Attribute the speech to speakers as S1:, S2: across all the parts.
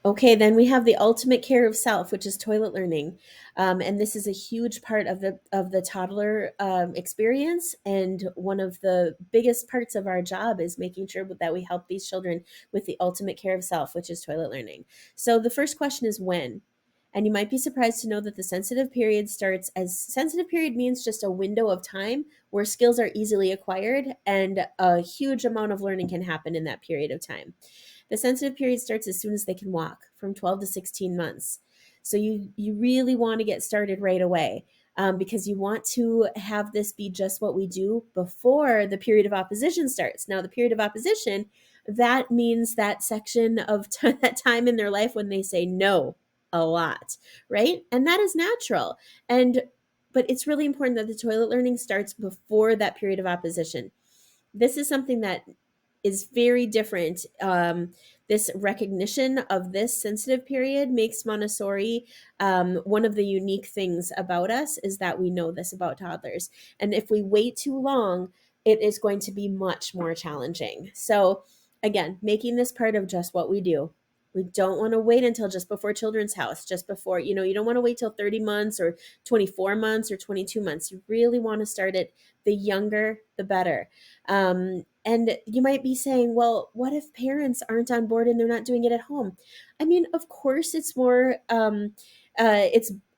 S1: Okay, then we have the ultimate care of self, which is toilet learning, and this is a huge part of the toddler experience. And one of the biggest parts of our job is making sure that we help these children with the ultimate care of self, which is toilet learning. So the first question is when. And you might be surprised to know that the sensitive period starts as sensitive period means just a window of time where skills are easily acquired and a huge amount of learning can happen in that period of time. The sensitive period starts as soon as they can walk, from 12 to 16 months. So you really want to get started right away, because you want to have this be just what we do before the period of opposition starts. Now, the period of opposition, that means that section of that time in their life when they say no a lot, right? And that is natural. And but it's really important that the toilet learning starts before that period of opposition. This is something that is very different. This recognition of this sensitive period makes Montessori one of the unique things about us is that we know this about toddlers. And if we wait too long, it is going to be much more challenging. So, again, making this part of just what we do. We don't want to wait until just before Children's House, just before, you don't want to wait till 30 months or 24 months or 22 months. You really want to start it the younger, the better. And you might be saying, well, what if parents aren't on board and they're not doing it at home? I mean, of course, it's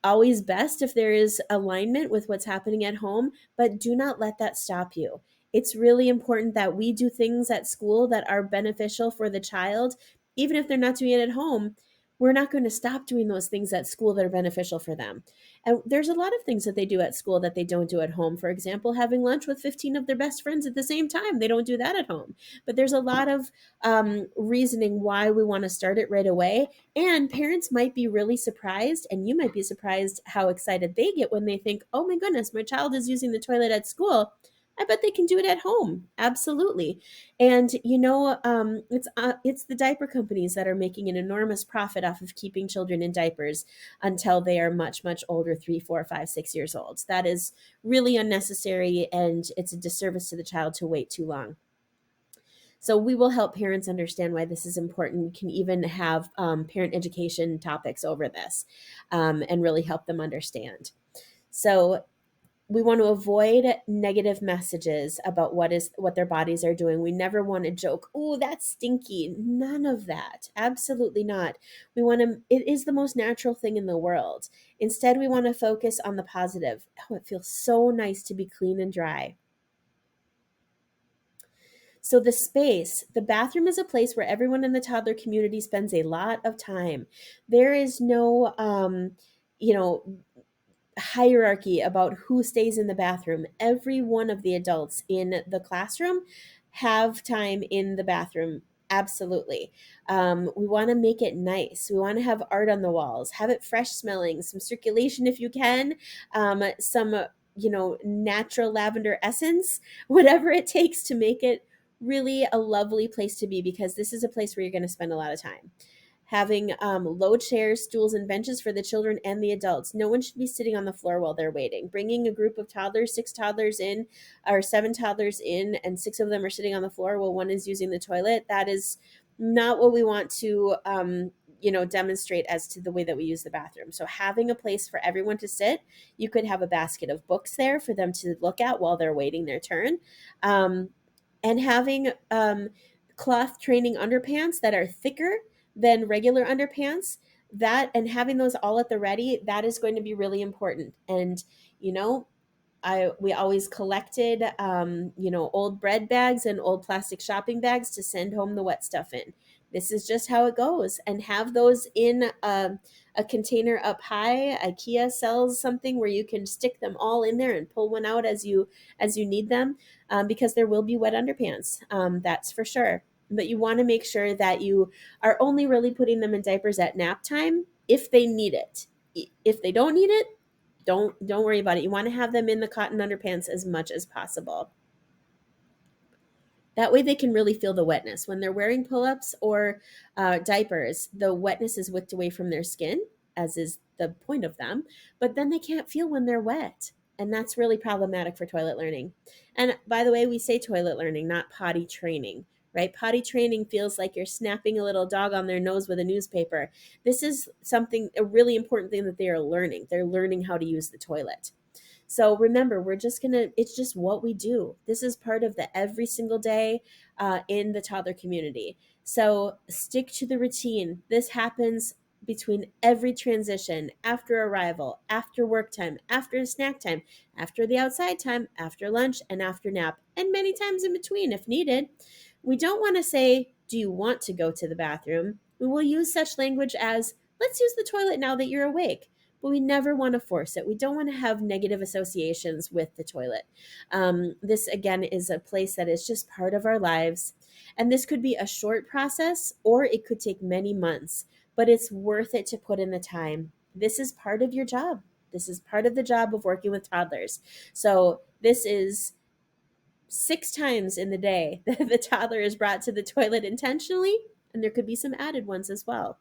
S1: always best if there is alignment with what's happening at home, but do not let that stop you. It's really important that we do things at school that are beneficial for the child, even if they're not doing it at home. We're not going to stop doing those things at school that are beneficial for them. And there's a lot of things that they do at school that they don't do at home. For example, having lunch with 15 of their best friends at the same time. They don't do that at home. But there's a lot of reasoning why we want to start it right away. And parents might be really surprised, and you might be surprised how excited they get when they think, oh my goodness, my child is using the toilet at school. I bet they can do it at home. Absolutely. And it's the diaper companies that are making an enormous profit off of keeping children in diapers until they are much, much older, 3, 4, 5, 6 years old. That is really unnecessary, and it's a disservice to the child to wait too long. So we will help parents understand why this is important. We can even have parent education topics over this, and really help them understand. So we want to avoid negative messages about what their bodies are doing. We never want to joke, "Oh, that's stinky." None of that. Absolutely not. It is the most natural thing in the world. Instead, we want to focus on the positive. Oh, it feels so nice to be clean and dry. So the bathroom is a place where everyone in the toddler community spends a lot of time. There is no you know, hierarchy about who stays in the bathroom. Every one of the adults in the classroom have time in the bathroom. Absolutely. We want to make it nice. We want to have art on the walls, have it fresh smelling, some circulation if you can, some, natural lavender essence, whatever it takes to make it really a lovely place to be, because this is a place where you're going to spend a lot of time. Having low chairs, stools, and benches for the children and the adults. No one should be sitting on the floor while they're waiting. Bringing a group of toddlers, 6 toddlers in, or 7 toddlers in, and 6 of them are sitting on the floor while one is using the toilet, that is not what we want to demonstrate as to the way that we use the bathroom. So having a place for everyone to sit, you could have a basket of books there for them to look at while they're waiting their turn. And having cloth training underpants that are thicker than regular underpants, that and having those all at the ready, that is going to be really important. And you know we always collected old bread bags and old plastic shopping bags to send home the wet stuff in. This is just how it goes. And have those in a container up high. IKEA sells something where you can stick them all in there and pull one out as you need them, because there will be wet underpants, that's for sure. But you want to make sure that you are only really putting them in diapers at nap time if they need it. If they don't need it, don't worry about it. You want to have them in the cotton underpants as much as possible. That way they can really feel the wetness. When they're wearing pull-ups or diapers, the wetness is wicked away from their skin, as is the point of them, but then they can't feel when they're wet. And that's really problematic for toilet learning. And by the way, we say toilet learning, not potty training, right? Potty training feels like you're snapping a little dog on their nose with a newspaper. This is something, a really important thing that they are learning. They're learning how to use the toilet. So remember, it's just what we do. This is part of the every single day in the toddler community. So stick to the routine. This happens between every transition, after arrival, after work time, after snack time, after the outside time, after lunch, and after nap, and many times in between if needed. We don't want to say, do you want to go to the bathroom? We will use such language as, let's use the toilet now that you're awake, but we never want to force it. We don't want to have negative associations with the toilet. This, again, is a place that is just part of our lives. And this could be a short process or it could take many months, but it's worth it to put in the time. This is part of your job. This is part of the job of working with toddlers. So this is 6 times in the day that the toddler is brought to the toilet intentionally, and there could be some added ones as well.